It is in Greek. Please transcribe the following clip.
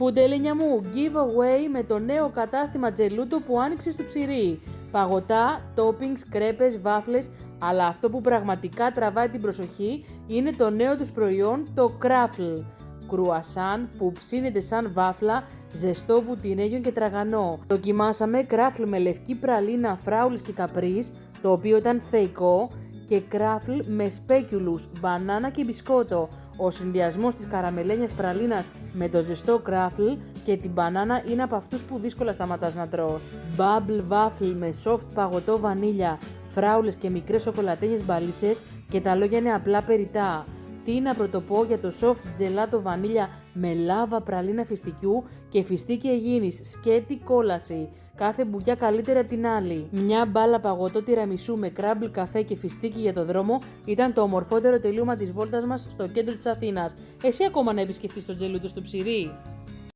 Φουντέλινια μου, giveaway με το νέο κατάστημα Τζελούτο που άνοιξε στο Ψηρή. Παγωτά, toppings, κρέπες, βάφλες, αλλά αυτό που πραγματικά τραβάει την προσοχή είναι το νέο τους προϊόν, το Craffle. Κρουασάν που ψήνεται σαν βάφλα, ζεστό βουτυρέγιο και τραγανό. Δοκιμάσαμε Craffle με λευκή πραλίνα, φράουλες και καπρίς, το οποίο ήταν θεϊκό, και Craffle με σπέκιουλους, μπανάνα και μπισκότο. Ο συνδυασμός της καραμελένιας πραλίνας με το ζεστό Craffle και την μπανάνα είναι από αυτούς που δύσκολα σταματάς να τρως. Bubble waffle με soft παγωτό βανίλια, φράουλες και μικρές σοκολατένιες μπαλίτσες και τα λόγια είναι απλά περιτά. Τι να πρωτοπώ για το soft gelato βανίλια με λάβα πραλίνα φιστικιού και φιστίκι αιγίνης, σκέτη κόλαση. Κάθε μπουκιά καλύτερη από την άλλη. Μια μπάλα παγωτό τυραμισού με κράμπλ καφέ και φιστίκι για το δρόμο ήταν το ομορφότερο τελείωμα της βόλτας μας στο κέντρο της Αθήνας. Εσύ ακόμα να επισκεφτείς το Τζελούτο στο Ψηρή?